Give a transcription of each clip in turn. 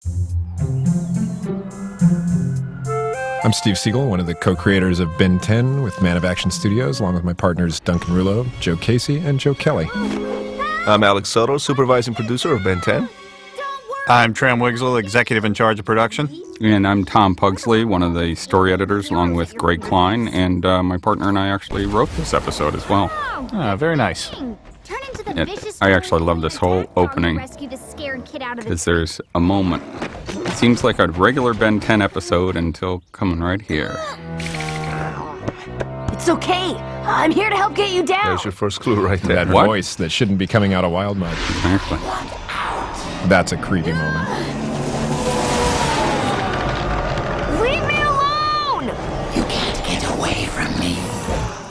I'm Steve Siegel, one of the co-creators of Ben 10 with Man of Action Studios, along with my partners Duncan Rouleau, Joe Casey, and Joe Kelly. I'm Alex Soto, supervising producer of Ben 10. I'm Tram Wigzel, executive in charge of production. And I'm Tom Pugsley, one of the story editors, along with Greg Klein, and my partner and I actually wrote this episode as well. Very nice. I actually love this whole opening, because there's a moment. It seems like a regular Ben 10 episode until coming right here. It's okay. I'm here to help get you down. There's your first clue right there. That voice that shouldn't be coming out of Wild Mud. Exactly. That's a creepy moment. Leave me alone! You can't get away from me.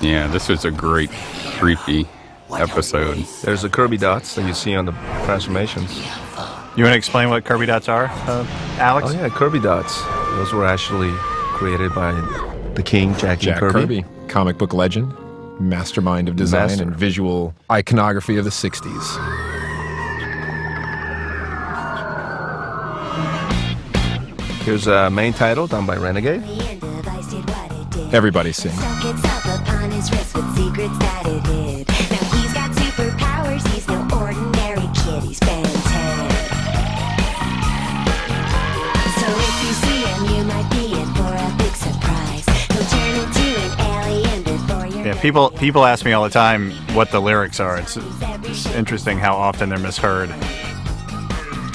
Yeah, this was a great, creepy episode. There's the Kirby dots that you see on the transformations. You want to explain what Kirby dots are, Alex? Oh yeah, Kirby dots. Those were actually created by the king, Jack Kirby. Comic book legend, mastermind of design and visual iconography of the 60s. Here's a main title done by Renegade. Everybody sing. Yeah, people ask me all the time what the lyrics are. It's interesting how often they're misheard.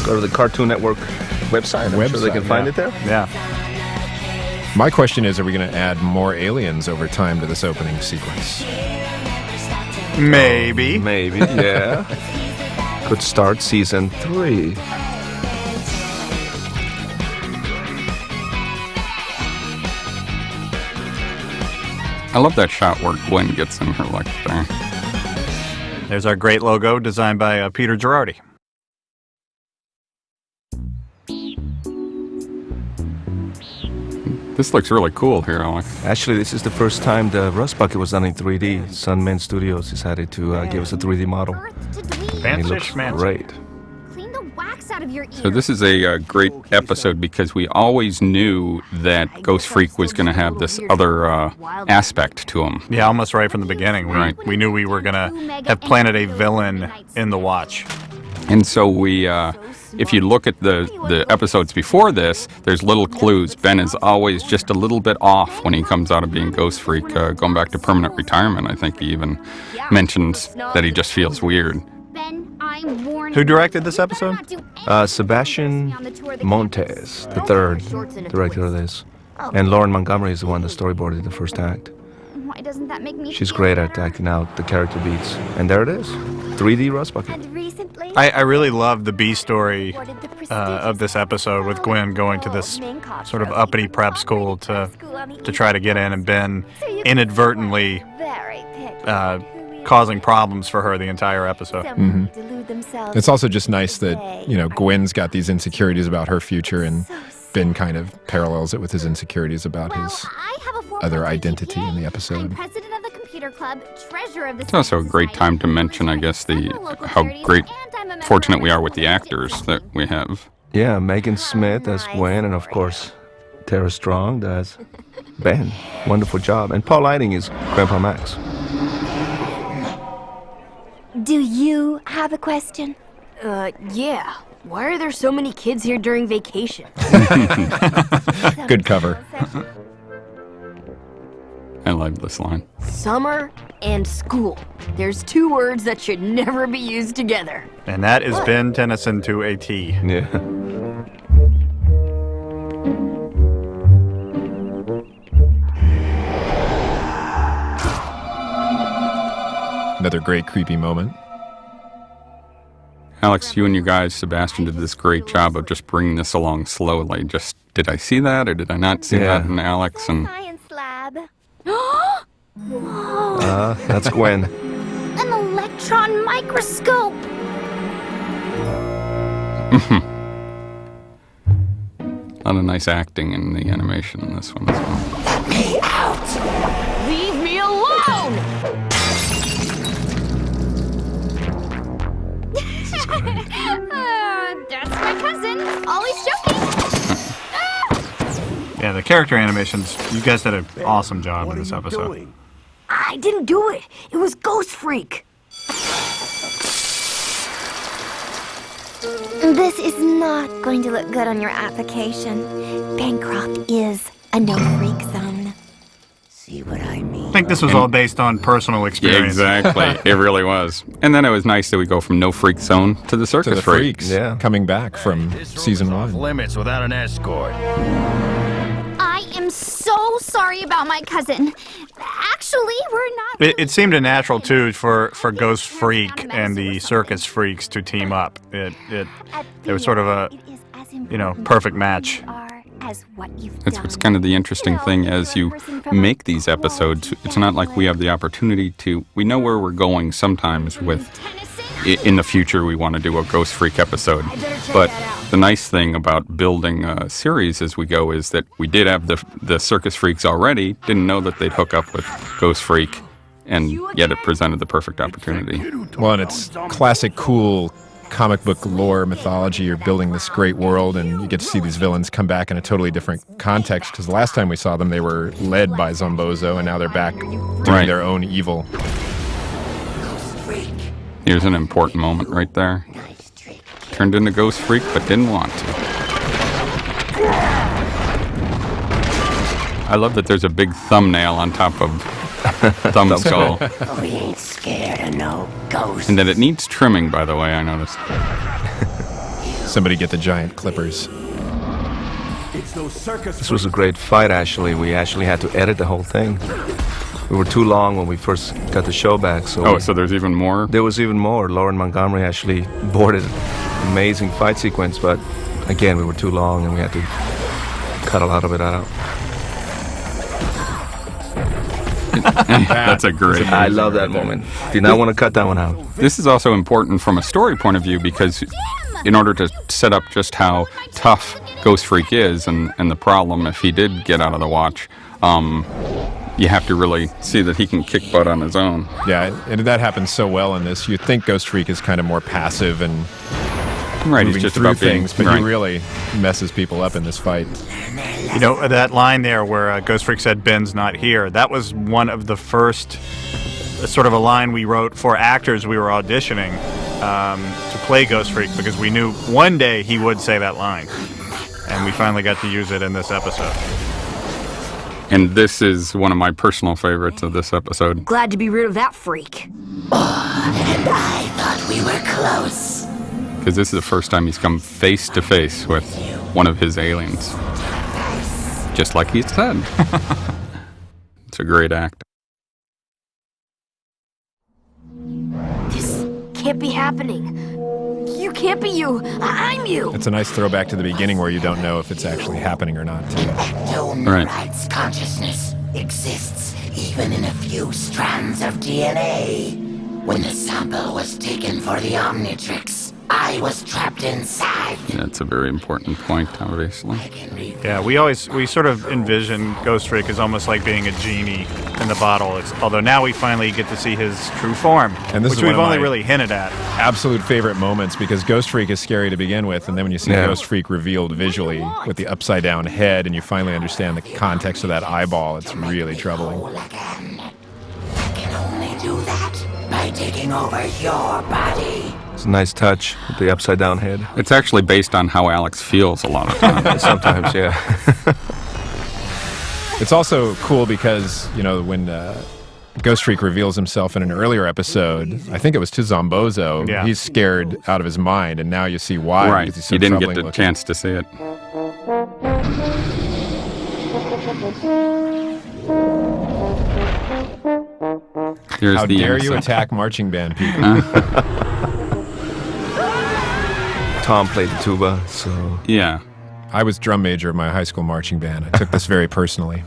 Go to the Cartoon Network website. I'm sure they can find it there. Yeah. My question is, are we going to add more aliens over time to this opening sequence? Maybe. Maybe, yeah. Could start season 3. I love that shot where Gwen gets in her like there. There's our great logo designed by Peter Girardi. This looks really cool here, Alex. Actually, this is the first time the Rust Bucket was done in 3D. Sunman Studios decided to give us a 3D model. And it looks great. So this is a great episode because we always knew that Ghost Freak was going to have this other aspect to him. Yeah, almost right from the beginning. We knew we were going to have planted a villain in the watch. And so we, if you look at the episodes before this, there's little clues. Ben is always just a little bit off when he comes out of being Ghost Freak. Going back to permanent retirement, I think he even mentions that he just feels weird. Who directed this episode? Sebastian Montes, the third director of this. And Lauren Montgomery is the one that storyboarded the first act. Why doesn't that make me She's great at acting out the character beats. And there it is, 3D Rust Bucket. I really love the B story of this episode with Gwen going to this sort of uppity prep school to try to get in, and Ben inadvertently causing problems for her the entire episode. Mm-hmm. It's also just nice that, Gwen's got these insecurities about her future, and Ben kind of parallels it with his insecurities about his other identity in the episode. It's also a great time to mention, I guess, how fortunate we are with the actors that we have. Yeah, Megan Smith as Gwen, and of course, Tara Strong as Ben. Wonderful job. And Paul Lighting is Grandpa Max. Do you have a question? Yeah. Why are there so many kids here during vacation? Good cover. I love this line. Summer and school. There's 2 words that should never be used together. And that is Ben Tennyson to a T. Yeah. Another great creepy moment. Alex, you and you guys, Sebastian, did this great job of just bringing this along slowly. Did I see that or did I not see that in Alex? And Science lab. That's Gwen. An electron microscope. A lot of nice acting in the animation in this one as well. Let me out! Leave me alone! That's my cousin. Always joking. Yeah, the character animations, you guys did an awesome job in this episode. I didn't do it. It was Ghost Freak. This is not going to look good on your application. Bancroft is a no-freak zone. See what I mean? I think this was all based on personal Yeah, experience. exactly. It really was. And then it was nice that we go from no freak zone to the circus To the freaks. freaks, Yeah. coming back from season Off 1. limits without an escort. I am so sorry about my cousin. Actually, we're not. It seemed a natural, too, for Ghost Freak and the circus freaks to team up. It was sort of a, perfect match. That's what's kind of the interesting thing as you make these episodes. It's not like we have the opportunity to. We know where we're going sometimes with. In the future, we want to do a Ghost Freak episode. But the nice thing about building a series as we go is that we did have the circus freaks already, didn't know that they'd hook up with Ghost Freak, and yet it presented the perfect opportunity. Well, and it's classic, cool comic book lore mythology. You're building this great world, and you get to see these villains come back in a totally different context. Because the last time we saw them, they were led by Zombozo, and now they're back doing their own evil. Here's an important moment right there. Turned into Ghost Freak, but didn't want to. I love that there's a big thumbnail on top of Thumb Skull. We ain't scared of no ghosts. And that it needs trimming, by the way, I noticed. Somebody get the giant clippers. This was a great fight, actually. We actually had to edit the whole thing. We were too long when we first got the show back, so... Oh, so there's even more? There was even more. Lauren Montgomery actually boarded an amazing fight sequence, but again, we were too long and we had to cut a lot of it out. That's a great... I love that moment. Did not want to cut that one out. This is also important from a story point of view because in order to set up just how tough Ghost Freak is and the problem if he did get out of the watch, you have to really see that he can kick butt on his own. Yeah, and that happens so well in this. You'd think Ghost Freak is kind of more passive and Right, he's moving just through about being, things, but right. he really messes people up in this fight. You know, that line there where Ghost Freak said, "Ben's not here," that was one of the first sort of a line we wrote for actors we were auditioning to play Ghost Freak because we knew one day he would say that line. And we finally got to use it in this episode. And this is one of my personal favorites of this episode. Glad to be rid of that freak. And I thought we were close. Because this is the first time he's come face to face with one of his aliens. Just like he said. It's a great act. This can't be happening. You can't be you. I'm you. It's a nice throwback to the beginning where you don't know if it's actually happening or not. Right. Ectomorite's consciousness exists even in a few strands of DNA. When the sample was taken for the Omnitrix, I was trapped inside. That's a very important point, obviously. Yeah, we sort of envision Ghost Freak as almost like being a genie in the bottle. Although now we finally get to see his true form, And this which is one we've of only my really hinted at. absolute favorite moments because Ghost Freak is scary to begin with, and then when you see Ghost Freak revealed visually with the upside down head and you finally understand the context of that eyeball, it's really troubling. Again. I can only do that by taking over your body. It's a nice touch with the upside down head. It's actually based on how Alex feels a lot of times. Sometimes, yeah. It's also cool because, you know, when Ghost Freak reveals himself in an earlier episode, I think it was to Zombozo, Yeah. he's scared out of his mind, and now you see why. Right. because he's so You didn't get troubling the looking. chance to see it. Here's How the dare you innocent. attack marching band people? Tom played the tuba, so... Yeah. I was drum major of my high school marching band. I took this very personally.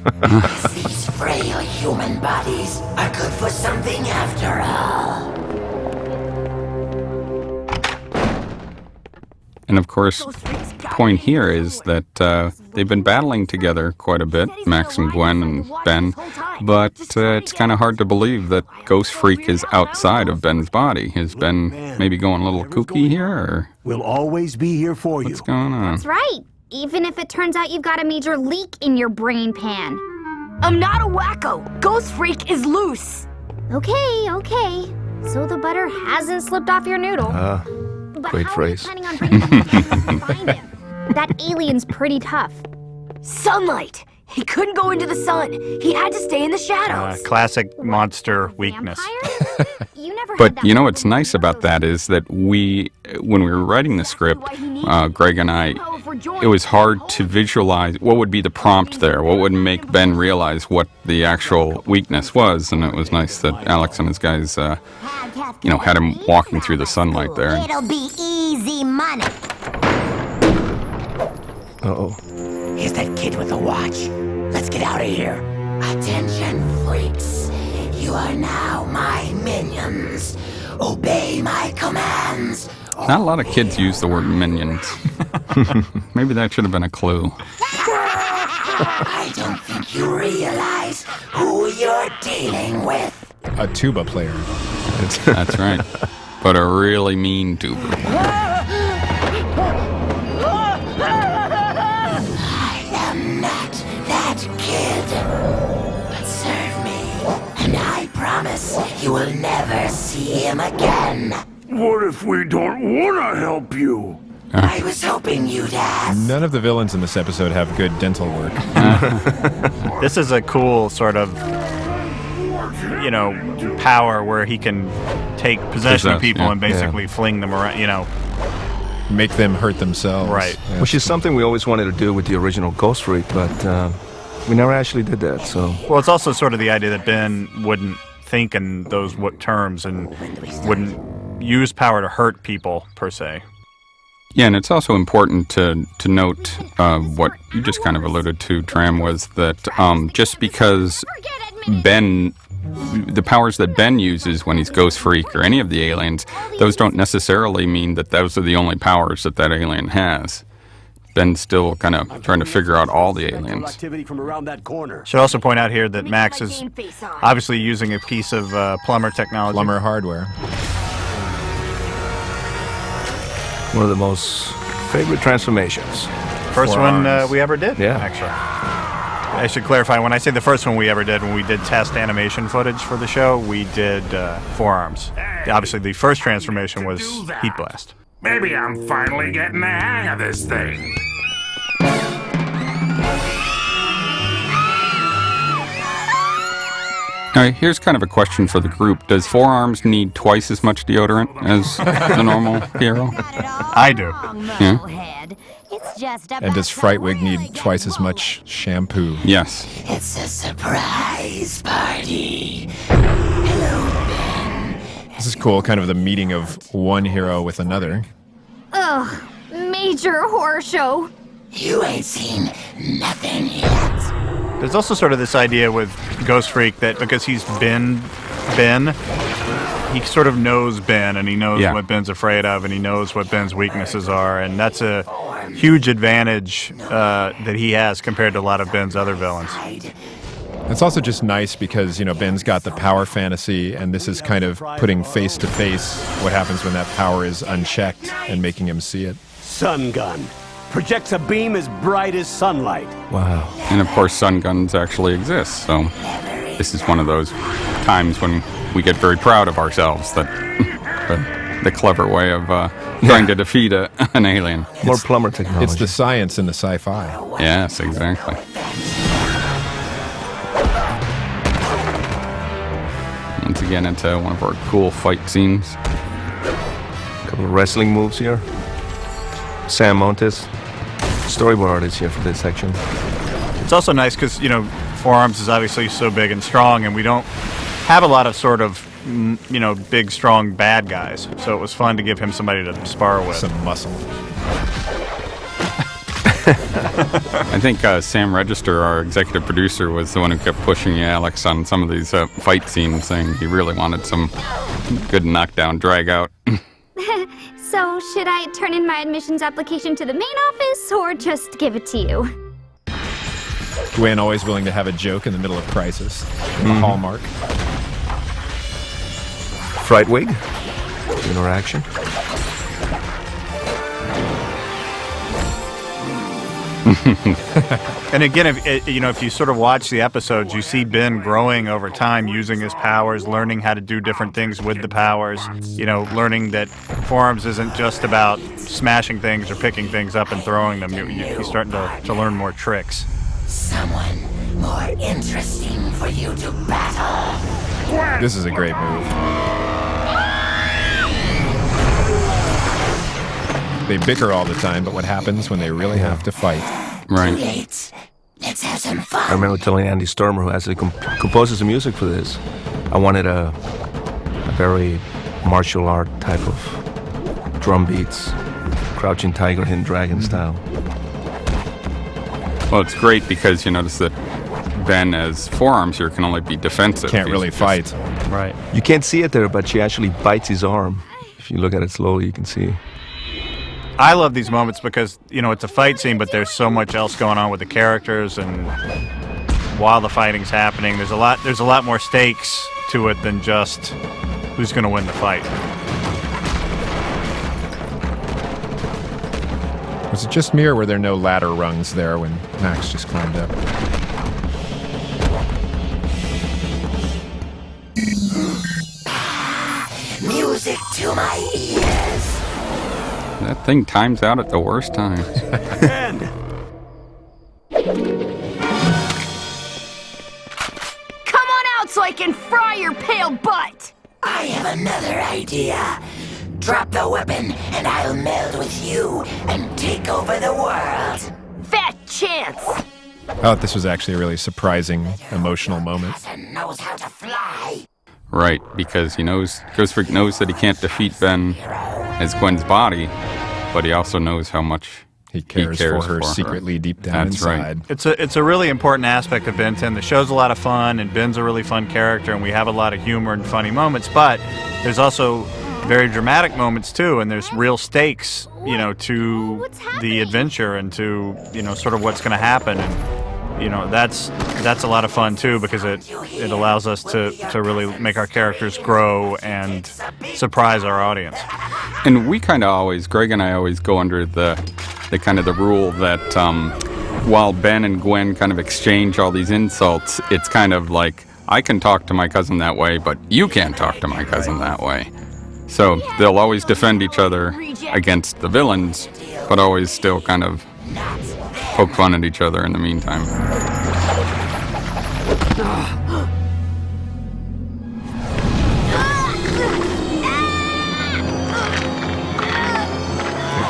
These frail human bodies are good for something after all. And of course, Ghost Freak's point here is that they've been battling together quite a bit, Max and Gwen and Ben, but it's kind of hard to believe that Ghost Freak is outside of Ben's body. Is Ben maybe going a little kooky here, or We'll always be here for you. what's going on? That's right. Even if it turns out you've got a major leak in your brain pan. I'm not a wacko. Ghost Freak is loose. Okay. So the butter hasn't slipped off your noodle. But great how phrase. are you planning on bringing him to find him? That alien's pretty tough. Sunlight. He couldn't go into the sun. He had to stay in the shadows. Classic monster weakness. Vampire? You never had But that you know before. what's nice about that is that when we were writing the script, Greg and I, it was hard to visualize what would be the prompt there, what would make Ben realize what the actual weakness was, and it was nice that Alex and his guys, had him walking through the sunlight there. It'll be easy money. Uh-oh. Here's that kid with the watch. Let's get out of here. Attention, freaks. You are now my minions. Obey my commands. Not a lot of kids use the word minions. Maybe that should have been a clue. I don't think you realize who you're dealing with. A tuba player. That's right. But a really mean tuber. I am not that kid. But serve me, and I promise you will never see him again. What if we don't want to help you? I was hoping you'd ask. None of the villains in this episode have good dental work. This is a cool sort of, power where he can take possession of Possess, people yeah. and basically fling them around, Make them hurt themselves. Right. Yeah. Which is something we always wanted to do with the original Ghost Freak, but we never actually did that, so... Well, it's also sort of the idea that Ben wouldn't think in those terms and wouldn't use power to hurt people, per se. Yeah, and it's also important to note what you just kind of alluded to, Tram, was that just because the powers that Ben uses when he's Ghost Freak or any of the aliens, those don't necessarily mean that those are the only powers that alien has. Ben's still kind of trying to figure out all the aliens. Activity from around that corner. Should also point out here that Max is obviously using a piece of plumber technology. Plumber hardware. One of the most favorite transformations. First one we ever did, Yeah. actually. I should clarify, when I say the first one we ever did, when we did test animation footage for the show, we did forearms. Obviously, the first transformation was Heat Blast. Maybe I'm finally getting the hang of this thing. All right, here's kind of a question for the group. Does Forearms need twice as much deodorant as the normal hero? I do. Yeah. It's just And does Frightwig need twice as much shampoo? Yes. It's a surprise party. Hello, Ben. This is cool, kind of the meeting of one hero with another. Ugh, major horror show. You ain't seen nothing yet. There's also sort of this idea with Ghost Freak that because he's been Ben, he sort of knows Ben, and he knows Yeah. what Ben's afraid of, and he knows what Ben's weaknesses are, and that's a huge advantage that he has compared to a lot of Ben's other villains. It's also just nice because, Ben's got the power fantasy, and this is kind of putting face to face what happens when that power is unchecked and making him see it. Sun gun. Projects a beam as bright as sunlight. Wow. And of course, sun guns actually exist, so this is one of those times when we get very proud of ourselves that the clever way of trying to defeat an alien. More plumber technology. It's the science in the sci-fi. Yes, exactly. Once again, into one of our cool fight scenes. A couple of wrestling moves here. Sam Montes, storyboard artist here for this section. It's also nice because, Forearms is obviously so big and strong, and we don't have a lot of sort of, big, strong bad guys. So it was fun to give him somebody to spar with. Some muscle. I think Sam Register, our executive producer, was the one who kept pushing Alex on some of these fight scenes, saying he really wanted some good knockdown, drag out. So So, should I turn in my admissions application to the main office or just give it to you? Gwen always willing to have a joke in the middle of crisis. Hallmark. Fright wig. Interaction. And again, if you sort of watch the episodes, you see Ben growing over time, using his powers, learning how to do different things with the powers. Learning that Forums isn't just about smashing things or picking things up and throwing them. He's starting to learn more tricks. Someone more interesting for you to battle. This is a great move. They bicker all the time, but what happens when they really have to fight? Right. Let's have some fun. I remember telling Andy Stormer, who actually composes the music for this, I wanted a very martial art type of drum beats, Crouching Tiger, Hidden Dragon style. Well, it's great because you notice that Ben, as Forearms here, can only be defensive. Can't really fight. Right. You can't see it there, but she actually bites his arm. If you look at it slowly, you can see. I love these moments because, it's a fight scene, but there's so much else going on with the characters, and while the fighting's happening, there's a lot more stakes to it than just who's going to win the fight. Was it just me, or were there no ladder rungs there when Max just climbed up? Music to my ears. That thing times out at the worst times. Come on out so I can fry your pale butt! I have another idea. Drop the weapon and I'll meld with you and take over the world. Fat chance! I thought this was actually a really surprising, emotional moment. And knows how to fly. Right, because Ghost Freak knows that he can't defeat Ben as Gwen's body, but he also knows how much he cares for her secretly deep down That's inside. Right. It's a really important aspect of Ben 10. The show's a lot of fun, and Ben's a really fun character, and we have a lot of humor and funny moments, but there's also very dramatic moments too, and there's real stakes, to the adventure and to, sort of what's going to happen. And that's a lot of fun too, because it allows us to really make our characters grow and surprise our audience. And we kind of always, Greg and I always go under the kind of the rule that while Ben and Gwen kind of exchange all these insults, it's kind of like, I can talk to my cousin that way, but you can't talk to my cousin that way. So they'll always defend each other against the villains, but always still kind of poke fun at each other in the meantime.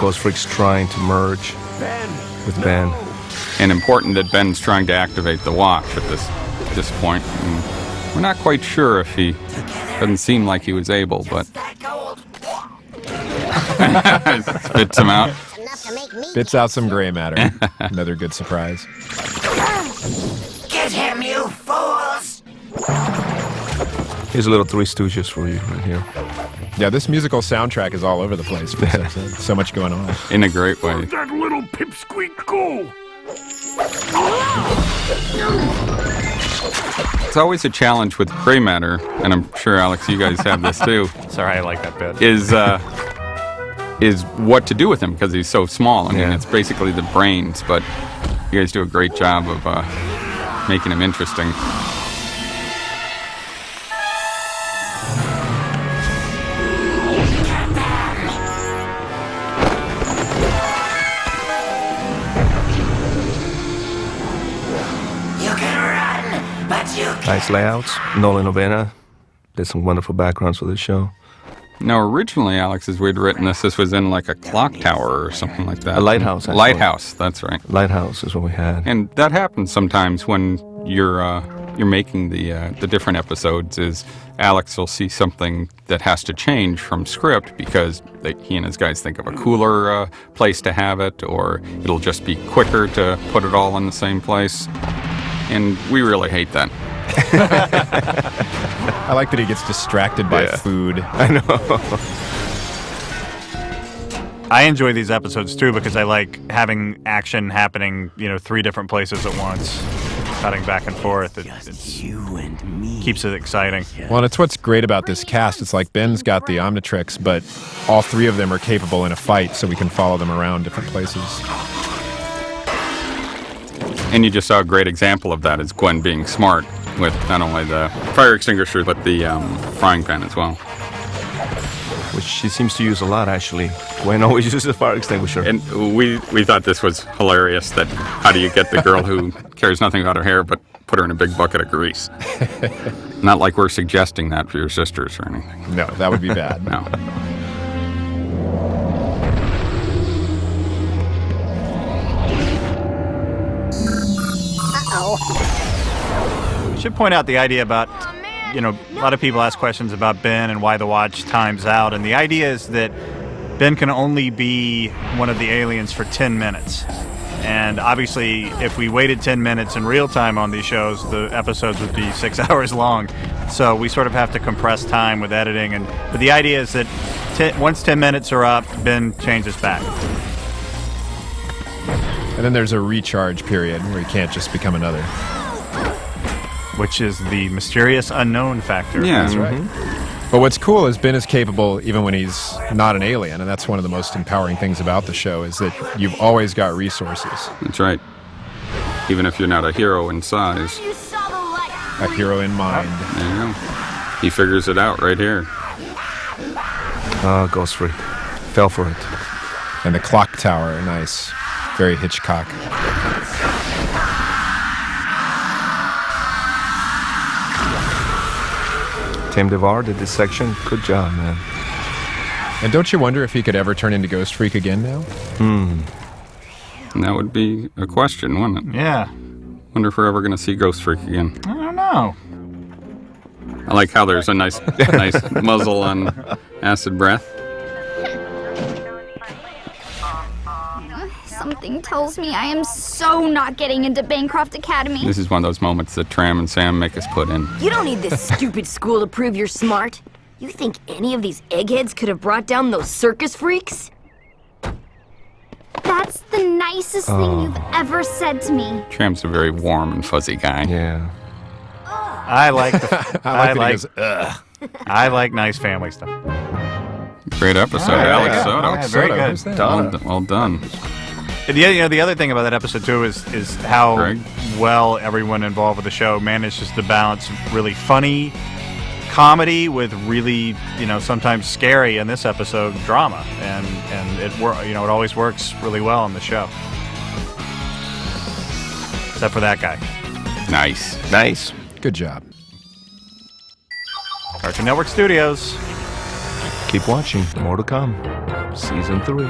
Ghost Freak's trying to merge with Ben. And important that Ben's trying to activate the watch at this point. And we're not quite sure if he doesn't seem like he was able, but spits him out. Spits out some gray matter. Another good surprise. Get him, you fools! Here's a little Three Stooges for you right here. Yeah, this musical soundtrack is all over the place. So much going on. In a great way. Where'd that little pipsqueak go? It's always a challenge with gray matter, and I'm sure, Alex, you guys have this too. Sorry, I like that bit. Is what to do with him because he's so small. I mean, it's basically the brains, but you guys do a great job of making him interesting. Nice layouts. Nolan Ovena did some wonderful backgrounds for this show. Now, originally, Alex, as we'd written this was in like a clock tower or something like that. A lighthouse, actually. Lighthouse, that's right. Lighthouse is what we had. And that happens sometimes when you're making the different episodes. Is Alex will see something that has to change from script because he and his guys think of a cooler place to have it, or it'll just be quicker to put it all in the same place. And we really hate that. I like that he gets distracted by food. I know. I enjoy these episodes too because I like having action happening, 3 different places at once, cutting back and forth. It's You and me. keeps it exciting. Well, and it's what's great about this cast. It's like Ben's got the Omnitrix, but all 3 of them are capable in a fight, so we can follow them around different places. And you just saw a great example of that is Gwen being smart with not only the fire extinguisher, but the frying pan as well. Which she seems to use a lot, actually. Gwen always uses a fire extinguisher. And we thought this was hilarious, that how do you get the girl who cares nothing about her hair but put her in a big bucket of grease? Not like we're suggesting that for your sisters or anything. No, that would be bad. No. I should point out the idea about, a lot of people ask questions about Ben and why the watch times out, and the idea is that Ben can only be one of the aliens for 10 minutes. And obviously, if we waited 10 minutes in real time on these shows, the episodes would be 6 hours long. So we sort of have to compress time with editing. But the idea is that once 10 minutes are up, Ben changes back. And then there's a recharge period where he can't just become another. Which is the mysterious unknown factor. Yeah. That's right. But what's cool is Ben is capable even when he's not an alien, and that's one of the most empowering things about the show is that you've always got resources. That's right. Even if you're not a hero in size. A hero in mind. There you go. He figures it out right here. Ghostfreak. Fell for it. And the clock tower, nice. Very Hitchcock. Tim DeVar did this section. Good job, man. And don't you wonder if he could ever turn into Ghost Freak again now? And that would be a question, wouldn't it? Yeah. Wonder if we're ever going to see Ghost Freak again. I don't know. I like how there's a nice muzzle on acid breath. Something tells me I am so not getting into Bancroft Academy. This is one of those moments that Tram and Sam make us put in. You don't need this stupid school to prove you're smart. You think any of these eggheads could have brought down those circus freaks? That's the nicest thing you've ever said to me. Tram's a very warm and fuzzy guy. Yeah. I like I like nice family stuff. Great episode, All right, Alex yeah. Soto. Yeah, very good. Who's that? Well done. And the other thing about that episode too is how Greg? well everyone involved with the show manages to balance really funny comedy with really sometimes scary, in this episode, drama, and it always works really well on the show, except for that guy. Nice. Good job. Cartoon Network Studios. Keep watching. More to come. Season 3.